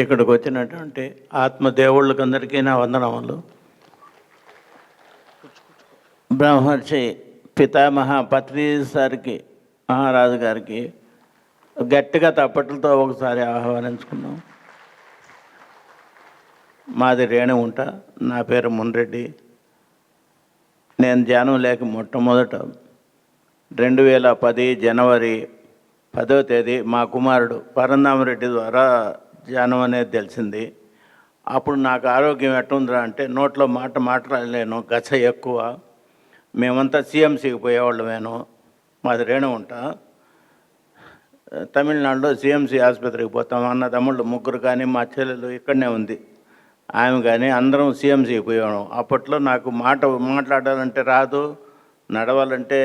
ఇక్కడికి వచ్చినటువంటి ఆత్మదేవుళ్ళకి అందరికీ నా వందనములు. బ్రహ్మర్షి పితామహ పత్రి సార్కి, మహారాజు గారికి గట్టిగా తప్పట్లతో ఒకసారి ఆహ్వానించుకున్నాం. మాది రేణుగుంట, నా పేరు మున్రెడ్డి. నేను ధ్యానం లేక మొట్టమొదట 2010 జనవరి 10వ తేదీ మా కుమారుడు పరంధామరెడ్డి ద్వారా ధ్యానం అనేది తెలిసింది. అప్పుడు నాకు ఆరోగ్యం ఎట్టుందిరా అంటే నోట్లో మాట్లాడలేను, గచ్చ ఎక్కువ. మేమంతా సిఎంసికి పోయేవాళ్ళమేను. మాది రేణుగుంట. తమిళనాడులో సిఎంసి ఆసుపత్రికి పోతాం. అన్న తమ్ముళ్ళు ముగ్గురు కానీ మా చెల్లెలు ఇక్కడనే ఉంది, ఆమె కానీ అందరం సిఎంసికి పోయాము. అప్పట్లో నాకు మాట్లాడాలంటే రాదు, నడవాలంటే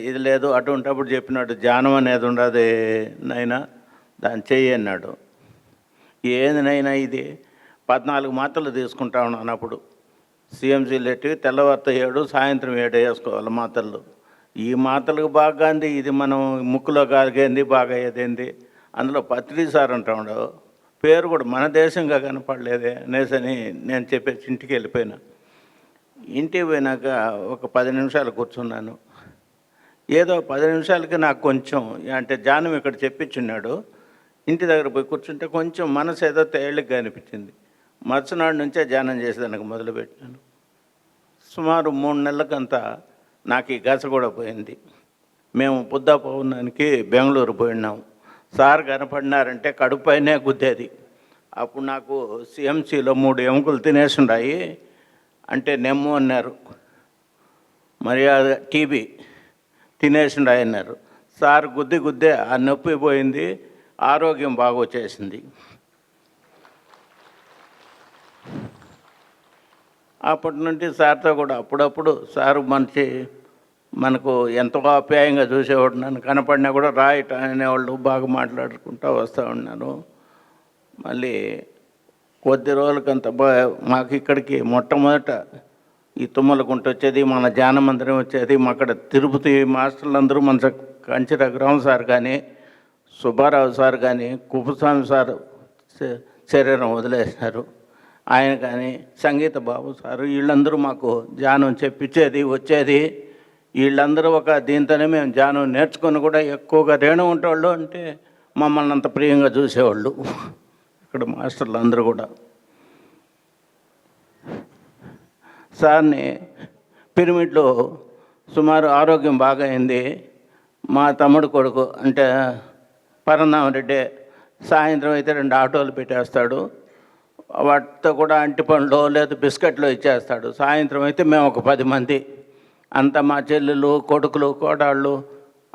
ఇది లేదు. అటువంటిప్పుడు చెప్పినాడు, ధ్యానం అనేది ఉండదు నైనా, దాన్ని చెయ్యి అన్నాడు. ఏంది నైనా ఇది 14 మాత్రలు తీసుకుంటా ఉన్నాను. అప్పుడు సిఎంసీలు ఎట్టి తెల్లవారితో 7, సాయంత్రం 7 వేసుకోవాలి మాత్రలు. ఈ మాత్రలకు బాగా అంది, ఇది మనం ముక్కులో కాగేంది బాగా అయ్యేదేంది. అందులో పత్రి సార్ అంటాడు, పేరు కూడా మన దేశంగా కనపడలేదే అనేసని నేను చెప్పేసి ఇంటికి వెళ్ళిపోయినా. ఇంటికి పోయినాక ఒక 10 నిమిషాలు కూర్చున్నాను. ఏదో 10 నిమిషాలకి నాకు కొంచెం అంటే ధ్యానం ఇక్కడ చెప్పించున్నాడు. ఇంటి దగ్గర పోయి కూర్చుంటే కొంచెం మనసు ఏదో తేలిగ్గా అనిపించింది. మరుసనాడు నుంచే ధ్యానం చేసేదానికి మొదలుపెట్టాను. సుమారు 3 నెలలకంతా నాకు ఈ గస కూడా పోయింది. మేము బుద్ధ పౌర్ణానికి బెంగళూరు పోయినాము. సార్ కనపడినారంటే కడుపైనే గుద్దేది. అప్పుడు నాకు సిఎంసిలో 3 ఎముకలు తినేసి ఉన్నాయి అంటే నెమ్ము అన్నారు, మర్యాద టీబీ తినేసిండు అన్నారు. సార్ గుద్దే ఆ నొప్పి పోయింది, ఆరోగ్యం బాగా వచ్చేసింది. అప్పటి నుండి సార్తో కూడా అప్పుడప్పుడు సారు మనకు ఎంతో ఆప్యాయంగా చూసేవాడు. నన్ను కనపడినా కూడా రాయట అనేవాళ్ళు, బాగా మాట్లాడుకుంటూ వస్తూ ఉన్నాను. మళ్ళీ కొద్ది రోజులకంత మాకు ఇక్కడికి మొట్టమొదట ఈ తుమ్మలకుంట వచ్చేది, మన ధ్యాన మందిరం వచ్చేది. అక్కడ తిరుపతి మాస్టర్లు అందరూ మన కంచి రఘురామ్ సార్ కానీ, సుబ్బారావు సార్ కానీ, కుప్పస్వామి సార్ శరీరం వదిలేసినారు, ఆయన కానీ, సంగీత బాబు సారు, వీళ్ళందరూ మాకు ధ్యానం చెప్పించేది వచ్చేది. వీళ్ళందరూ ఒక దీంతోనే మేము ధ్యానం నేర్చుకొని కూడా ఎక్కువగా రేణుగుంట వాళ్ళు అంటే మమ్మల్ని అంత ప్రియంగా చూసేవాళ్ళు ఇక్కడ మాస్టర్లు అందరూ కూడా. సార్ని పిరమిడ్లో సుమారు ఆరోగ్యం బాగా అయింది. మా తమ్ముడు కొడుకు అంటే పరంధామరెడ్డి సాయంత్రం అయితే 2 ఆటోలు పెట్టేస్తాడు. వాటితో కూడా అంటి పండ్లు లేదా బిస్కెట్లు ఇచ్చేస్తాడు. సాయంత్రం అయితే మేము ఒక 10 మంది అంతా మా చెల్లెలు, కొడుకులు, కోడాళ్ళు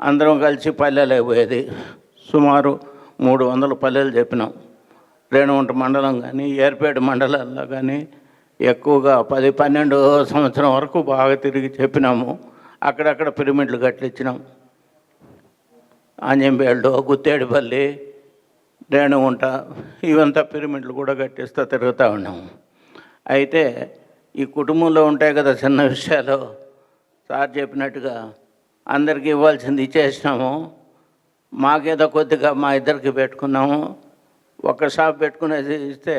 అందరం కలిసి పల్లెలు అయిపోయేది. సుమారు 300 పల్లెలు చెప్పినాం. రేణుగుంట మండలం కానీ, ఏర్పేట మండలాల్లో కానీ ఎక్కువగా 10-12 సంవత్సరం వరకు బాగా తిరిగి చెప్పినాము. అక్కడక్కడ పిరమిడ్లు కట్టించినాం. ఆంజంపేళ్ళు, గుత్తేడిపల్లి, రేణుగుంట ఇవంతా పిరమిడ్లు కూడా కట్టిస్తూ తిరుగుతూ ఉన్నాము. అయితే ఈ కుటుంబంలో ఉంటాయి కదా చిన్న విషయాలు, సార్ చెప్పినట్టుగా అందరికీ ఇవ్వాల్సింది ఇచ్చేసినాము. మాకేదో కొద్దిగా మా ఇద్దరికి పెట్టుకున్నాము. ఒక షాప్ పెట్టుకునేది ఇస్తే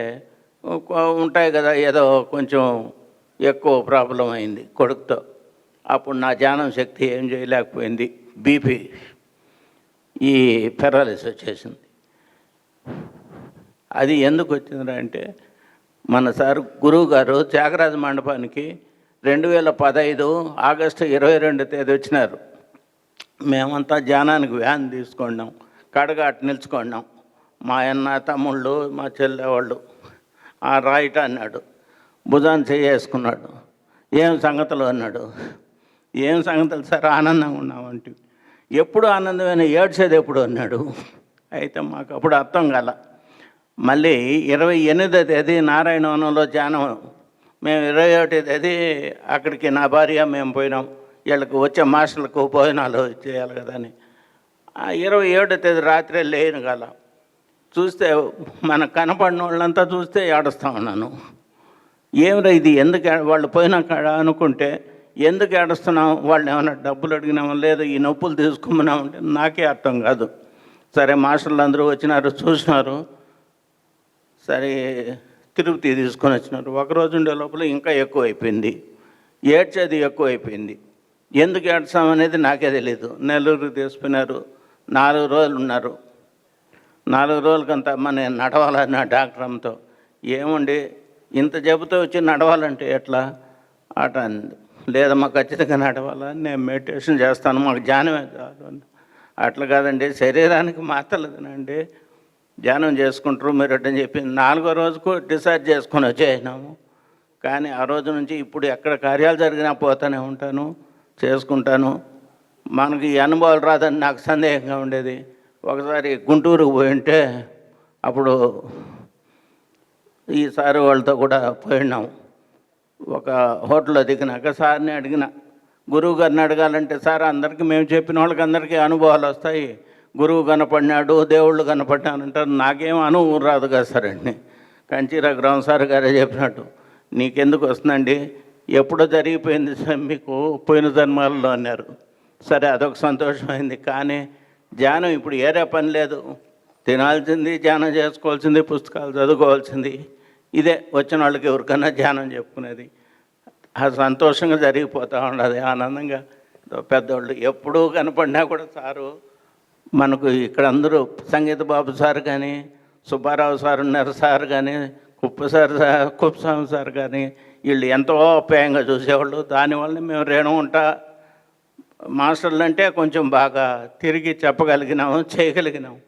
ఉంటాయి కదా, ఏదో కొంచెం ఎక్కువ ప్రాబ్లం అయింది కొడుకుతో. అప్పుడు నా ధ్యానం శక్తి ఏం చేయలేకపోయింది. బీపీ, ఈ పెరాలిసిస్ వచ్చేసింది. అది ఎందుకు వచ్చిందంటే మన సార్ గురువు గారు త్యాగరాజ మండపానికి 2015 ఆగస్టు 22వ తేదీ వచ్చినారు. మేమంతా ధ్యానానికి వ్యాన్ తీసుకున్నాం, కడగాట నిలుచుకున్నాం. మా అన్న తమ్ముళ్ళు, మా చెల్లె వాళ్ళు. ఆ రాయిట అన్నాడు, భుజాన్ని చేసుకున్నాడు. ఏం సంగతులు అన్నాడు. ఏం సంగతులు సార్, ఆనందంగా ఉన్నామంటే. ఎప్పుడు ఆనందమైన, ఏడ్చేది ఎప్పుడు అన్నాడు. అయితే మాకు అప్పుడు అర్థం కాల. మళ్ళీ 28వ తేదీ నారాయణవనంలో ధ్యానం. మేము 21వ తేదీ అక్కడికి నా భార్య మేము పోయినాం. వీళ్ళకి వచ్చే మాస్టర్లకు భోజనాలు చేయాలి కదా అని. 27వ తేదీ రాత్రి లేని కాల చూస్తే మనకు కనపడిన వాళ్ళంతా చూస్తే ఏడుస్తూ ఉన్నాను. ఏమిరా ఇది, ఎందుకు వాళ్ళు పోయినాక అనుకుంటే ఎందుకు ఏడుస్తున్నాం, వాళ్ళు ఏమైనా డబ్బులు అడిగినామో లేదు ఈ నొప్పులు తీసుకోమన్నామంటే నాకే అర్థం కాదు. సరే మాస్టర్లు అందరూ వచ్చినారు, చూసినారు. సరే తిరుపతి తీసుకొని వచ్చినారు. ఒకరోజు ఉండే లోపల ఇంకా ఎక్కువైపోయింది, ఏడ్చేది ఎక్కువైపోయింది. ఎందుకు ఏడ్చామనేది నాకే తెలీదు. నెల్లూరు తీసుకున్నారు, 4 రోజులు ఉన్నారు. 4 రోజులకంతా అమ్మ నేను నడవాలన్న డాక్టర్ అమ్మతో. ఏమండి ఇంత జబ్బుతో వచ్చి నడవాలంటే ఎట్లా అట అంది. లేదమ్మా ఖచ్చితంగా నడవాలా, నేను మెడిటేషన్ చేస్తాను, మాకు ధ్యానమే చాలు. అట్లా కాదండి, శరీరానికి మాత్రలు తినండి, ధ్యానం చేసుకుంటారు మీరు అని చెప్పి 4వ రోజుకు డిశ్చార్జ్ చేసుకొని వచ్చేసినాము. కానీ ఆ రోజు నుంచి ఇప్పుడు ఎక్కడ కార్యాలు జరిగినా పోతూనే ఉంటాను, చేసుకుంటాను. మనకి ఈ అనుభవాలు రాదని నాకు సందేహంగా ఉండేది. ఒకసారి గుంటూరుకు పోయింటే అప్పుడు ఈసారి వాళ్ళతో కూడా పోయినాం. ఒక హోటల్లో దిగినాక సార్ని అడిగిన, గురువు గారిని అడగాలంటే సార్ అందరికీ మేము చెప్పిన వాళ్ళకి అందరికీ అనుభవాలు వస్తాయి, గురువు కనపడినాడు దేవుళ్ళు కనపడినాడు అంటారు, నాకేం అనుభవం రాదు కదా సార్ అండి. కంచి రఘురామ సార్ గారే చెప్పినట్టు నీకెందుకు వస్తుందండి, ఎప్పుడో జరిగిపోయింది సార్ మీకు పోయిన జన్మాలలో అన్నారు. సరే అదొక సంతోషమైంది. కానీ ధ్యానం ఇప్పుడు ఏరే పని లేదు, తినాల్సింది ధ్యానం చేసుకోవాల్సింది, పుస్తకాలు చదువుకోవాల్సింది. ఇదే వచ్చిన వాళ్ళకి ఎవరికన్నా ధ్యానం చెప్పుకునేది. ఆ సంతోషంగా జరిగిపోతూ ఉండదు, ఆనందంగా. పెద్దవాళ్ళు ఎప్పుడూ కనపడినా కూడా సారు మనకు ఇక్కడ అందరూ సంగీత బాబు సార్ కానీ, సుబ్బారావు సార్ ఉన్నారు సార్ కానీ, కుప్పస్వామి సార్ కానీ వీళ్ళు ఎంతో అప్యాయంగా చూసేవాళ్ళు. దానివల్ల మేము రేణుగుంట మాస్టర్లు అంటే కొంచెం బాగా తిరిగి చెప్పగలిగినాము, చేయగలిగినాము.